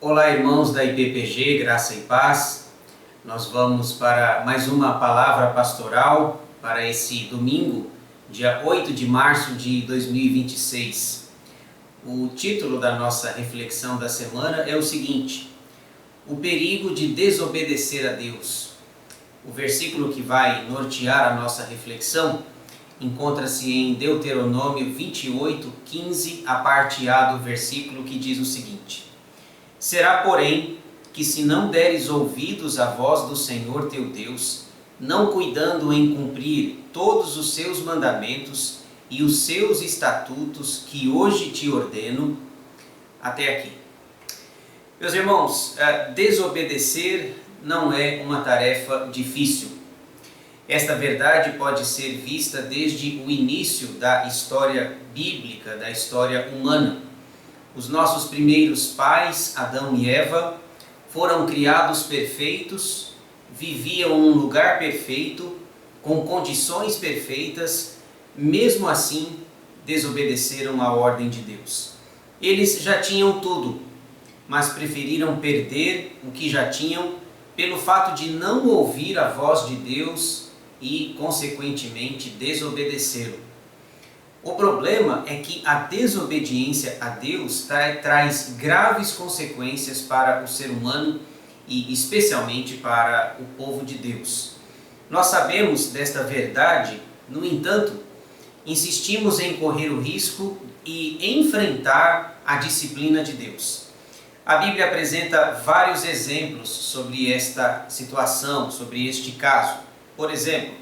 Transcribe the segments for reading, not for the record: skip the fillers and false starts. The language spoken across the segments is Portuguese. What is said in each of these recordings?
Olá, irmãos da IBPG, graça e paz. Nós vamos para mais uma palavra pastoral para esse domingo, dia 8 de março de 2026. O título da nossa reflexão da semana é o seguinte: o perigo de desobedecer a Deus. O versículo que vai nortear a nossa reflexão encontra-se em Deuteronômio 28, 15, a parte A do versículo, que diz o seguinte: será, porém, que se não deres ouvidos à voz do Senhor teu Deus, não cuidando em cumprir todos os seus mandamentos e os seus estatutos que hoje te ordeno, até aqui. Meus irmãos, desobedecer não é uma tarefa difícil. Esta verdade pode ser vista desde o início da história bíblica, da história humana. Os nossos primeiros pais, Adão e Eva, foram criados perfeitos, viviam num lugar perfeito, com condições perfeitas, mesmo assim desobedeceram à ordem de Deus. Eles já tinham tudo, mas preferiram perder o que já tinham pelo fato de não ouvir a voz de Deus e, consequentemente, desobedecê-lo. O problema é que a desobediência a Deus traz graves consequências para o ser humano e especialmente para o povo de Deus. Nós sabemos desta verdade, no entanto, insistimos em correr o risco e enfrentar a disciplina de Deus. A Bíblia apresenta vários exemplos sobre esta situação, sobre este caso. Por exemplo,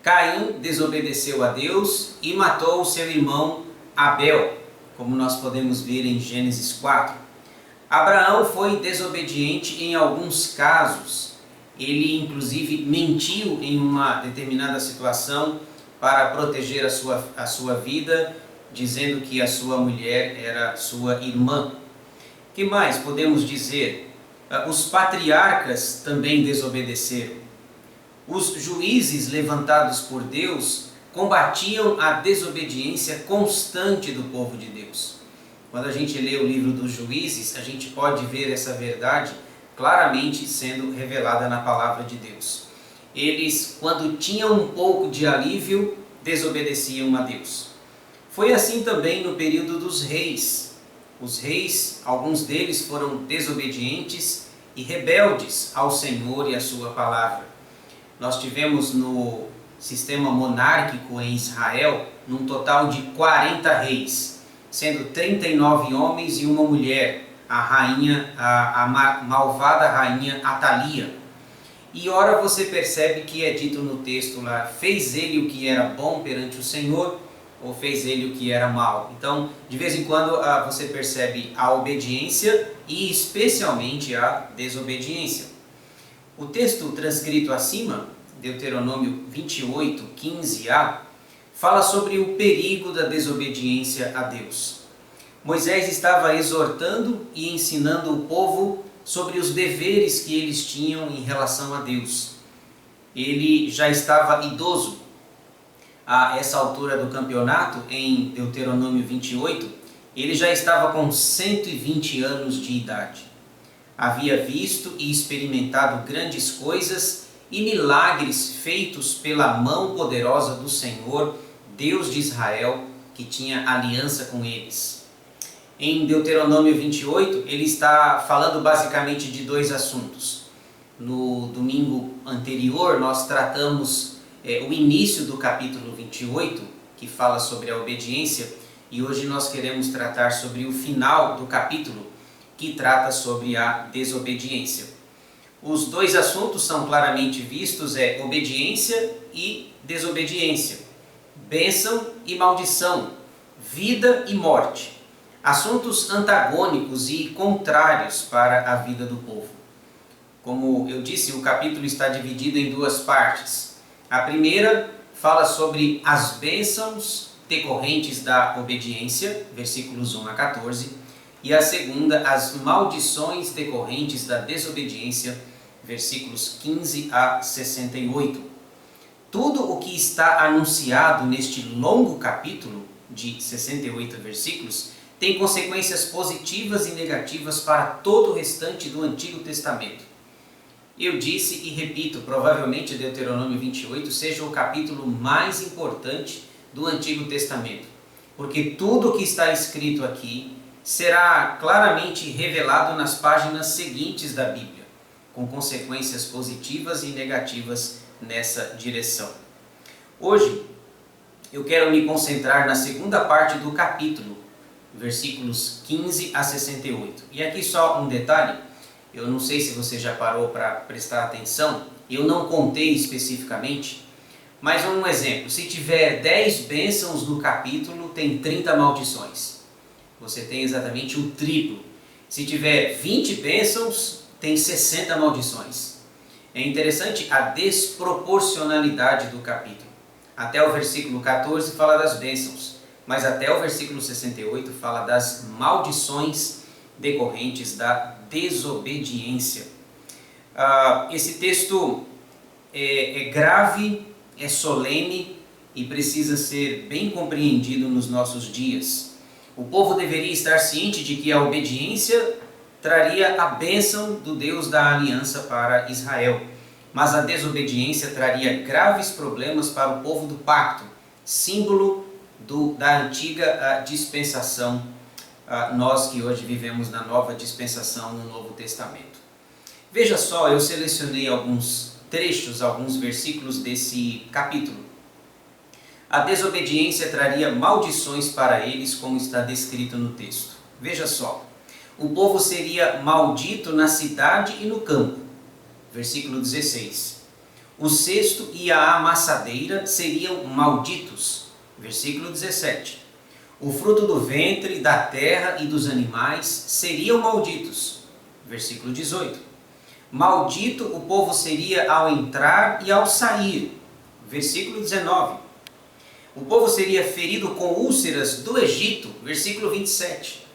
Caim desobedeceu a Deus e matou seu irmão Abel, como nós podemos ver em Gênesis 4. Abraão foi desobediente em alguns casos. Ele, inclusive, mentiu em uma determinada situação para proteger a sua vida, dizendo que a sua mulher era sua irmã. O que mais podemos dizer? Os patriarcas também desobedeceram. Os juízes levantados por Deus combatiam a desobediência constante do povo de Deus. Quando a gente lê o livro dos Juízes, a gente pode ver essa verdade claramente sendo revelada na palavra de Deus. Eles, quando tinham um pouco de alívio, desobedeciam a Deus. Foi assim também no período dos reis. Os reis, alguns deles foram desobedientes e rebeldes ao Senhor e à sua palavra. Nós tivemos no sistema monárquico em Israel um total de 40 reis, sendo 39 homens e uma mulher, a malvada rainha Atalia. E ora você percebe que é dito no texto lá: fez ele o que era bom perante o Senhor, ou fez ele o que era mal? Então, de vez em quando você percebe a obediência e especialmente a desobediência. O texto transcrito acima, Deuteronômio 28, 15a, fala sobre o perigo da desobediência a Deus. Moisés estava exortando e ensinando o povo sobre os deveres que eles tinham em relação a Deus. Ele já estava idoso a essa altura do campeonato, em Deuteronômio 28, ele já estava com 120 anos de idade. Havia visto e experimentado grandes coisas e milagres feitos pela mão poderosa do Senhor, Deus de Israel, que tinha aliança com eles. Em Deuteronômio 28, ele está falando basicamente de dois assuntos. No domingo anterior, nós tratamos o início do capítulo 28, que fala sobre a obediência, e hoje nós queremos tratar sobre o final do capítulo, que trata sobre a desobediência. Os dois assuntos são claramente vistos, obediência e desobediência, bênção e maldição, vida e morte, assuntos antagônicos e contrários para a vida do povo. Como eu disse, o capítulo está dividido em duas partes. A primeira fala sobre as bênçãos decorrentes da obediência, versículos 1 a 14, e a segunda, as maldições decorrentes da desobediência, versículos 15 a 68. Tudo o que está anunciado neste longo capítulo de 68 versículos tem consequências positivas e negativas para todo o restante do Antigo Testamento. Eu disse e repito, provavelmente Deuteronômio 28 seja o capítulo mais importante do Antigo Testamento, porque tudo o que está escrito aqui será claramente revelado nas páginas seguintes da Bíblia, com consequências positivas e negativas nessa direção. Hoje, eu quero me concentrar na segunda parte do capítulo, versículos 15 a 68. E aqui só um detalhe, eu não sei se você já parou para prestar atenção, eu não contei especificamente, mas um exemplo, se tiver 10 bênçãos no capítulo, tem 30 maldições. Você tem exatamente o triplo. Se tiver 20 bênçãos, tem 60 maldições. É interessante a desproporcionalidade do capítulo. Até o versículo 14 fala das bênçãos, mas até o versículo 68 fala das maldições decorrentes da desobediência. Esse texto é grave, é solene e precisa ser bem compreendido nos nossos dias. O povo deveria estar ciente de que a obediência traria a bênção do Deus da aliança para Israel, mas a desobediência traria graves problemas para o povo do pacto, símbolo da antiga dispensação, nós que hoje vivemos na nova dispensação no Novo Testamento. Veja só, eu selecionei alguns trechos, alguns versículos desse capítulo. A desobediência traria maldições para eles, como está descrito no texto. Veja só, o povo seria maldito na cidade e no campo. Versículo 16. O cesto e a amassadeira seriam malditos. Versículo 17. O fruto do ventre, da terra e dos animais seriam malditos. Versículo 18. Maldito o povo seria ao entrar e ao sair. Versículo 19. O povo seria ferido com úlceras do Egito. Versículo 27.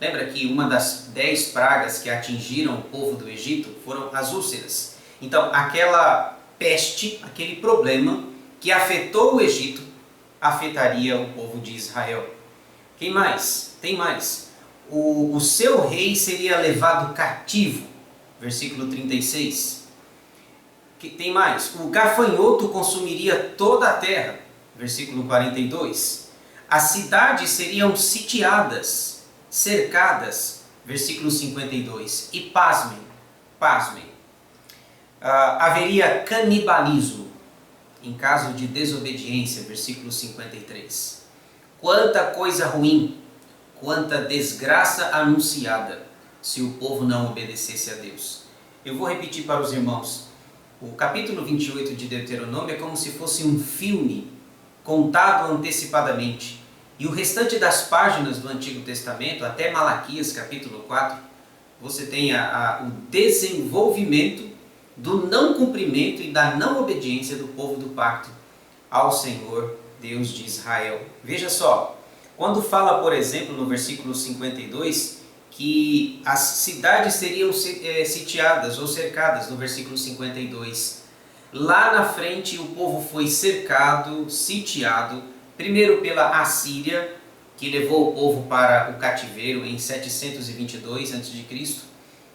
Lembra que uma das 10 pragas que atingiram o povo do Egito foram as úlceras. Então, aquela peste, aquele problema que afetou o Egito, afetaria o povo de Israel. Quem mais? Tem mais. O seu rei seria levado cativo. Versículo 36. Tem mais. O gafanhoto consumiria toda a terra. Versículo 42. As cidades seriam sitiadas, cercadas. Versículo 52. E pasmem, haveria canibalismo em caso de desobediência. Versículo 53. Quanta coisa ruim, quanta desgraça anunciada, se o povo não obedecesse a Deus. Eu vou repetir para os irmãos. O capítulo 28 de Deuteronômio é como se fosse um filme contado antecipadamente. E o restante das páginas do Antigo Testamento, até Malaquias capítulo 4, você tem o desenvolvimento do não cumprimento e da não obediência do povo do pacto ao Senhor Deus de Israel. Veja só, quando fala, por exemplo, no versículo 52, que as cidades seriam sitiadas ou cercadas, no versículo 52, lá na frente o povo foi cercado, sitiado, primeiro pela Assíria, que levou o povo para o cativeiro em 722 a.C.,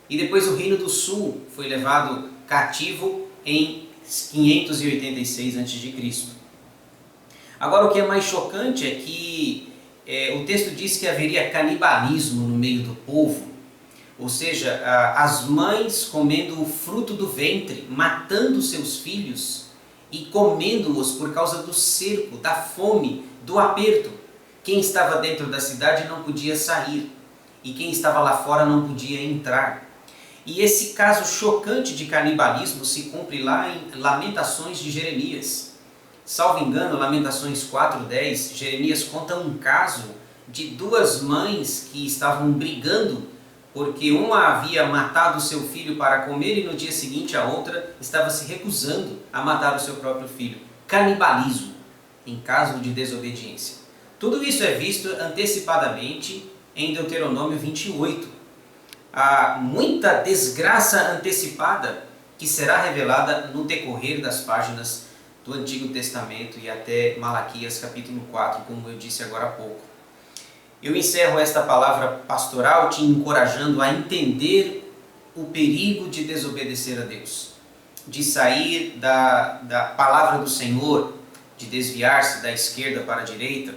e depois o Reino do Sul foi levado cativo em 586 a.C. Agora, o que é mais chocante é que o texto diz que haveria canibalismo no meio do povo, ou seja, as mães comendo o fruto do ventre, matando seus filhos e comendo-os por causa do cerco, da fome, do aperto. Quem estava dentro da cidade não podia sair e quem estava lá fora não podia entrar. E esse caso chocante de canibalismo se cumpre lá em Lamentações de Jeremias. Salvo engano, Lamentações 4:10, Jeremias conta um caso de duas mães que estavam brigando porque uma havia matado seu filho para comer e no dia seguinte a outra estava se recusando a matar o seu próprio filho. Canibalismo em caso de desobediência. Tudo isso é visto antecipadamente em Deuteronômio 28. Há muita desgraça antecipada que será revelada no decorrer das páginas do Antigo Testamento e até Malaquias capítulo 4, como eu disse agora há pouco. Eu encerro esta palavra pastoral te encorajando a entender o perigo de desobedecer a Deus, de sair da palavra do Senhor, de desviar-se da esquerda para a direita.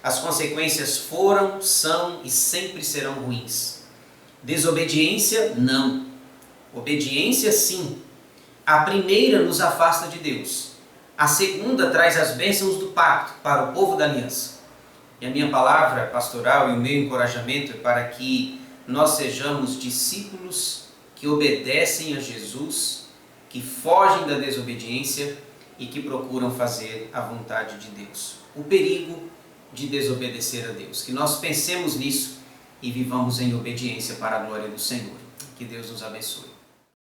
As consequências foram, são e sempre serão ruins. Desobediência, não. Obediência, sim. A primeira nos afasta de Deus. A segunda traz as bênçãos do pacto para o povo da aliança. E a minha palavra pastoral e o meu encorajamento é para que nós sejamos discípulos que obedecem a Jesus, que fogem da desobediência e que procuram fazer a vontade de Deus. O perigo de desobedecer a Deus. Que nós pensemos nisso e vivamos em obediência para a glória do Senhor. Que Deus nos abençoe.